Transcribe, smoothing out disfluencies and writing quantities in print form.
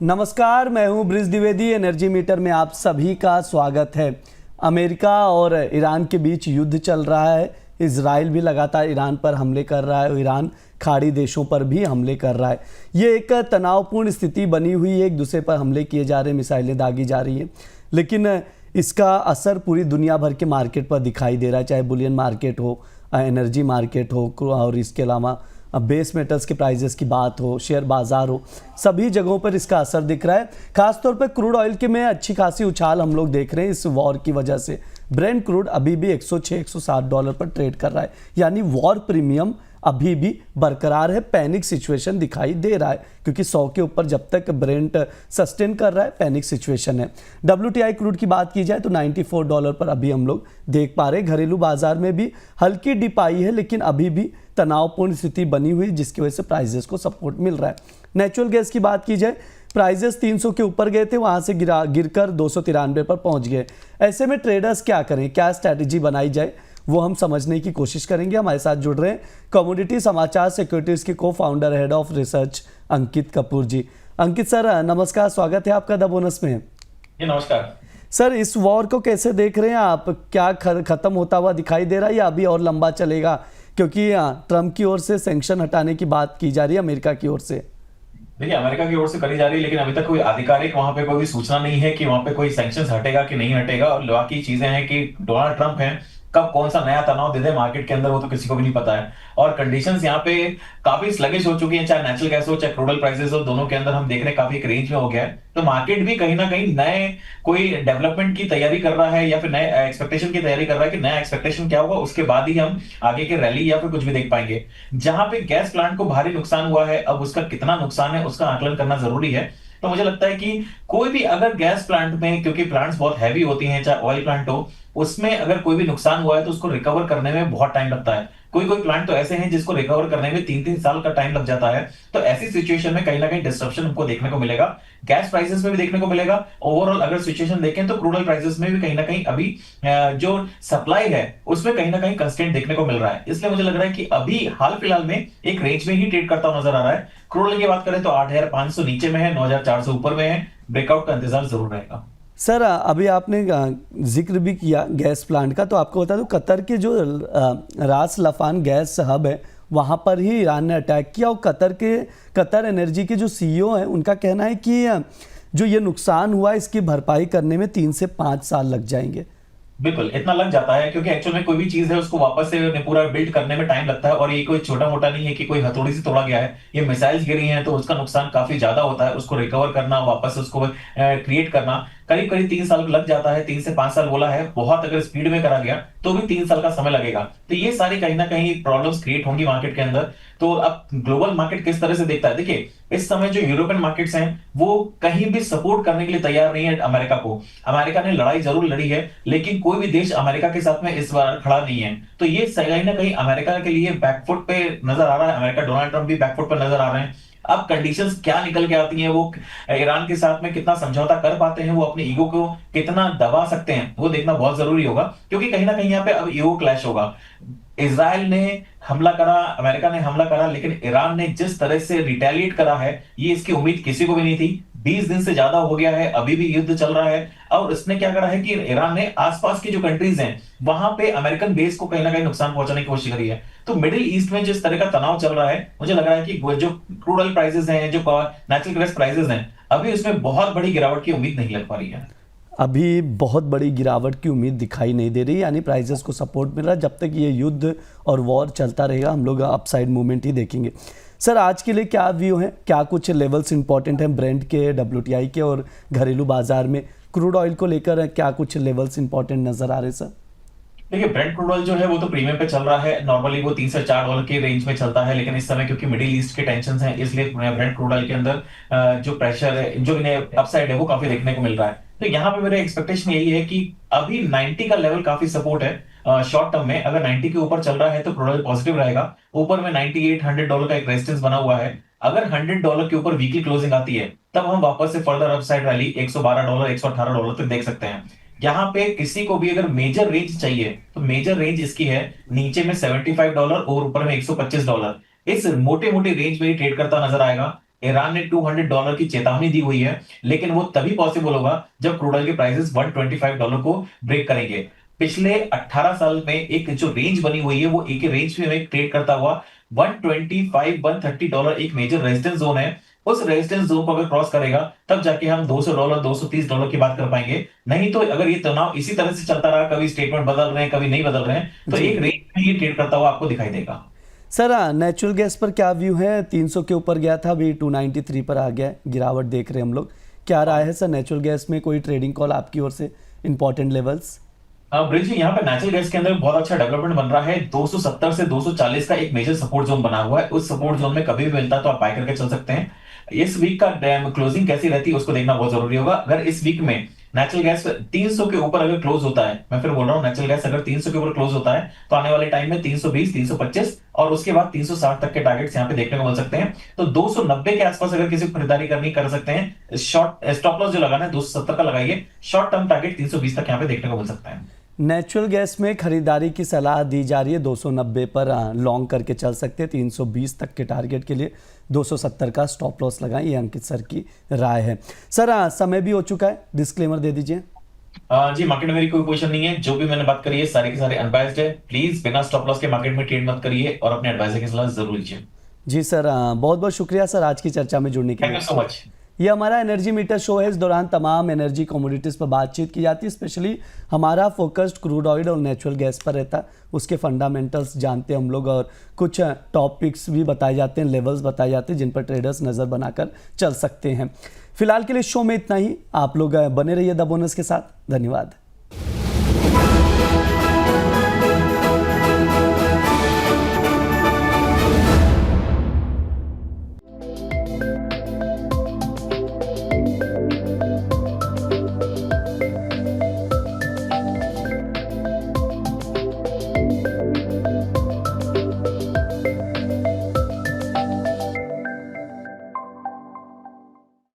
नमस्कार, मैं हूं ब्रिज द्विवेदी। एनर्जी मीटर में आप सभी का स्वागत है। अमेरिका और ईरान के बीच युद्ध चल रहा है। इजराइल भी लगातार ईरान पर हमले कर रहा है और ईरान खाड़ी देशों पर भी हमले कर रहा है। ये एक तनावपूर्ण स्थिति बनी हुई है, एक दूसरे पर हमले किए जा रहे हैं, मिसाइलें दागी जा रही हैं, लेकिन इसका असर पूरी दुनिया भर के मार्केट पर दिखाई दे रहा है, चाहे बुलियन मार्केट हो, एनर्जी मार्केट हो और इसके अलावा बेस मेटल्स के प्राइजेस की बात हो, शेयर बाजार हो, सभी जगहों पर इसका असर दिख रहा है। खासतौर पर क्रूड ऑयल के में अच्छी खासी उछाल हम लोग देख रहे हैं इस वॉर की वजह से। ब्रेंट क्रूड अभी भी $106-107 पर ट्रेड कर रहा है, यानी वॉर प्रीमियम अभी भी बरकरार है। पैनिक सिचुएशन दिखाई दे रहा है क्योंकि 100 के ऊपर जब तक ब्रेंट सस्टेन कर रहा है, पैनिक सिचुएशन है। WTI क्रूड की बात की जाए तो $94 पर अभी हम लोग देख पा रहे हैं। घरेलू बाजार में भी हल्की डिप आई है, लेकिन अभी भी तनावपूर्ण स्थिति बनी हुई, जिसकी वजह से प्राइजेस को सपोर्ट मिल रहा है। नेचुरल गैस की बात की जाए, प्राइजेस 300 के ऊपर गए थे, वहां से गिरकर 293 पर पहुंच गए। ऐसे में ट्रेडर्स क्या करें, क्या स्ट्रैटेजी बनाई जाए, वो हम समझने की कोशिश करेंगे। हमारे साथ जुड़ रहे हैं कमोडिटी समाचार सिक्योरिटीज के को founder head of research Ankit Kapoor ji. Ankit sir नमस्कार, स्वागत है आपका द बोनस में। जी नमस्कार सर, इस वॉर को कैसे देख रहे हैं आप? क्या खत्म होता हुआ दिखाई दे रहा है या अभी और लंबा चलेगा? क्योंकि ट्रम्प की ओर से सैंक्शन हटाने की बात की जा रही है अमेरिका की ओर से। देखिए, अमेरिका की ओर से करी जा रही है, लेकिन अभी तक कोई आधिकारिक वहां पे कोई सूचना नहीं है कि वहां पे कोई सैंक्शंस हटेगा कि नहीं हटेगा। और बाकी चीजें हैं कि डोनाल्ड ट्रंप हैं, कब कौन सा नया तनाव दे दे मार्केट के अंदर, वो तो किसी को भी नहीं पता है। और कंडीशंस यहाँ पे काफी स्लगिश हो चुकी हैं, चाहे नेचुरल गैस हो चाहे क्रूड ऑयल प्राइसेस हो, दोनों के अंदर हम देख रहे हैं काफी एक रेंज में हो गया है। तो मार्केट भी कहीं ना कहीं नए कोई डेवलपमेंट की तैयारी कर रहा है या फिर नए एक्सपेक्टेशन की तैयारी कर रहा है कि नया एक्सपेक्टेशन क्या होगा, उसके बाद ही हम आगे के रैली या फिर कुछ भी देख पाएंगे। जहां पे गैस प्लांट को भारी नुकसान हुआ है, अब उसका कितना नुकसान है उसका आकलन करना जरूरी है। तो मुझे लगता है कि कोई भी अगर गैस प्लांट में, क्योंकि प्लांट्स बहुत हैवी होती हैं, चाहे ऑयल प्लांट हो, उसमें अगर कोई भी नुकसान हुआ है तो उसको रिकवर करने में बहुत टाइम लगता है। कोई कोई प्लांट तो ऐसे हैं जिसको रिकवर करने में 3-3 साल का टाइम लग जाता है। तो ऐसी सिचुएशन में कहीं ना कहीं डिस्ट्रप्शन हमको देखने को मिलेगा, गैस प्राइसेस में भी देखने को मिलेगा। ओवरऑल अगर सिचुएशन देखें तो क्रूड ऑयल प्राइसेस में भी कहीं ना कहीं अभी जो सप्लाई है उसमें कहीं ना कहीं कंस्टेंट देखने को मिल रहा है। इसलिए मुझे लग रहा है कि अभी हाल फिलहाल में एक रेंज में ही ट्रेड करता हुआ नजर आ रहा है। क्रूड ऑयल की बात करें तो 8,500 नीचे में है, 9,400 ऊपर में है। ब्रेकआउट का इंतजार जरूर रहेगा। सर, अभी आपने जिक्र भी किया गैस प्लांट का, तो आपको बता दूं कतर के जो रास लफान गैस हब है वहाँ पर ही ईरान ने अटैक किया। और कतर एनर्जी के जो CEO हैं उनका कहना है कि जो ये नुकसान हुआ इसकी भरपाई करने में 3 से 5 साल लग जाएंगे। बिल्कुल इतना लग जाता है, क्योंकि एक्चुअल में कोई भी चीज है उसको वापस से पूरा बिल्ड करने में टाइम लगता है। और ये कोई छोटा मोटा नहीं है कि कोई हथौड़ी से तोड़ा गया है, ये मिसाइल्स गिरी हैं तो उसका नुकसान काफी ज्यादा होता है। उसको रिकवर करना, वापस उसको क्रिएट करना करीब करीब 3 साल लग जाता है। 3 से 5 साल बोला है, बहुत अगर स्पीड में करा गया तो भी 3 साल का समय लगेगा। तो ये सारी कहीं ना कहीं प्रॉब्लम्स क्रिएट होंगी मार्केट के अंदर। तो अब ग्लोबल मार्केट किस तरह से देखता है, देखिए इस समय जो यूरोपियन मार्केट्स हैं वो कहीं भी सपोर्ट करने के लिए तैयार नहीं है अमेरिका को। अमेरिका ने लड़ाई जरूर लड़ी है, लेकिन कोई भी देश अमेरिका के साथ में इस बार खड़ा नहीं है। तो ये कहीं ना कहीं अमेरिका के लिए बैकफुट पे नजर आ रहा है। अमेरिका, डोनाल्ड ट्रंप भी बैकफुट पे नजर आ रहे हैं। अब कंडीशंस क्या निकल के आती हैं, वो ईरान के साथ में कितना समझौता कर पाते हैं, वो अपने ईगो को कितना दबा सकते हैं, वो देखना बहुत जरूरी होगा। क्योंकि कहीं ना कहीं यहाँ पे अब ईगो क्लैश होगा। इजराइल ने हमला करा, अमेरिका ने हमला करा, लेकिन ईरान ने जिस तरह से रिटेलिएट करा है, ये इसकी उम्मीद किसी को भी नहीं थी। 20 दिन से ज्यादा हो गया है, अभी भी युद्ध चल रहा है। और इसने क्या करा है कि ईरान ने आसपास की जो कंट्रीज हैं वहां पे अमेरिकन बेस को कहीं ना कहीं नुकसान पहुंचाने की कोशिश करी है। तो मिडिल ईस्ट में जिस तरह का तनाव चल रहा है, मुझे लग रहा है कि जो क्रूड ऑयल प्राइसेस हैं, जो नेचुरल गैस प्राइसेस हैं, अभी उसमें बहुत बड़ी गिरावट की उम्मीद नहीं लग पा रही है। अभी बहुत बड़ी गिरावट की उम्मीद दिखाई नहीं दे रही, यानी प्राइसेस को सपोर्ट मिल रहा है। जब तक ये युद्ध और वॉर चलता रहेगा हम लोग अपसाइड मूवमेंट ही देखेंगे। सर, आज के लिए क्या व्यू है, क्या कुछ लेवल्स इंपॉर्टेंट हैं ब्रेंट के, WTI के और घरेलू बाजार में क्रूड ऑयल को लेकर क्या कुछ लेवल्स इंपॉर्टेंट नजर आ रहे हैं सर? देखिए, ब्रेंट क्रूड ऑयल जो है वो तो प्रीमियम पे चल रहा है। नॉर्मली वो $3 से $4 के रेंज में चलता है, लेकिन इस समय क्योंकि मिडिल ईस्ट के टेंशन हैं, इसलिए ब्रेंट क्रूड ऑयल के अंदर जो प्रेशर है, जो इन्हें अपसाइड है, वो काफी देखने को मिल रहा है। तो यहाँ पे मेरा एक्सपेक्टेशन यही है कि अभी 90 का लेवल काफी सपोर्ट है शॉर्ट टर्म में। अगर 90 के ऊपर चल रहा है तो क्रूड ऑयल पॉजिटिव रहेगा। ऊपर में $98-100 का एक रेजिस्टेंस बना हुआ है। अगर $100 के ऊपर वीकली क्लोजिंग आती है तब हम वापस से फर्दर अपसाइड रैली $112, $118 तक देख सकते हैं। यहाँ पे किसी को भी अगर मेजर रेंज चाहिए तो मेजर रेंज इसकी है नीचे में $75 और ऊपर में $125। इस मोटे मोटे रेंज में ही ट्रेड करता नजर आएगा। ईरान ने $200 की चेतावनी दी हुई है, लेकिन वो तभी पॉसिबल होगा जब क्रूड ऑयल के प्राइसेस $125 को ब्रेक करेंगे। पिछले 18 साल में एक जो रेंज बनी हुई है, वो एक रेंज में ट्रेड करता हुआ 125 $130 एक मेजर रेजिस्टेंस जोन है। उस रेजिस्टेंस जोन को अगर क्रॉस करेगा तब जाके हम $200 $230 की बात कर पाएंगे। नहीं तो अगर ये तनाव इसी तरह से चलता रहा, कभी स्टेटमेंट बदल रहे हैं, कभी नहीं बदल रहे हैं, तो जी एक रेंज में ये ट्रेड करता हुआ आपको दिखाई देगा। सर, नेचुरल गैस पर क्या व्यू है? 300 के ऊपर गया था, अभी 293 पर आ गया है, गिरावट देख रहे हैं हम लोग। क्या राय है सर नेचुरल गैस में? कोई ट्रेडिंग कॉल आपकी ओर से? Important levels. ब्रिज जी, यहाँ पे नेचुरल गैस के अंदर बहुत अच्छा डेवलपमेंट बन रहा है। 270 से 240 का एक मेजर सपोर्ट जोन बना हुआ है। उस सपोर्ट जोन में कभी भी मिलता है तो आप बाय करके चल सकते हैं। इस वीक का क्लोजिंग कैसी रहती है उसको देखना बहुत जरूरी होगा। अगर इस वीक में नेचुरल गैस 300 के ऊपर अगर क्लोज होता है, मैं फिर बोल रहा हूँ, नेचुरल गैस अगर 300 के ऊपर क्लोज होता है तो आने वाले टाइम में 320 325 और उसके बाद 360 तक के टारगेट्स यहाँ पे देखने को मिल सकते हैं। तो 290 के आसपास अगर किसी को खरीदारी करनी कर सकते हैं। शॉर्ट स्टॉप लॉस जो लगाना है 270 का लगाइए। शॉर्ट टर्म टारगेट 320 तक यहाँ पे देखने को मिल सकता है। नेचुरल गैस में खरीदारी की सलाह दी जा रही है 290 पर लॉन्ग करके चल सकते हैं। 320 तक के टारगेट के लिए 270 का स्टॉप लॉस लगाएं, ये अंकित सर की राय है। सर, समय भी हो चुका है, डिस्क्लेमर दे दीजिए। जी, मार्केट में मेरी कोई पोजीशन नहीं है। जो भी मैंने बात करी है सारे के सारे अनबायस्ड है। प्लीज बिना स्टॉप लॉस के मार्केट में ट्रेड मत करिए और अपने एडवाइजर की सलाह जरूर लीजिए। जी सर, बहुत बहुत शुक्रिया सर आज की चर्चा में जुड़ने के थैंक लिए। You so much. ये हमारा एनर्जी मीटर शो है। इस दौरान तमाम एनर्जी कमोडिटीज़ पर बातचीत की जाती है। स्पेशली हमारा फोकस्ड क्रूड ऑयल और नेचुरल गैस पर रहता है। उसके फंडामेंटल्स जानते हैं हम लोग और कुछ टॉपिक्स भी बताए जाते हैं, लेवल्स बताए जाते हैं जिन पर ट्रेडर्स नज़र बनाकर चल सकते हैं। फिलहाल के लिए शो में इतना ही। आप लोग बने रहिए द बोनस के साथ। धन्यवाद।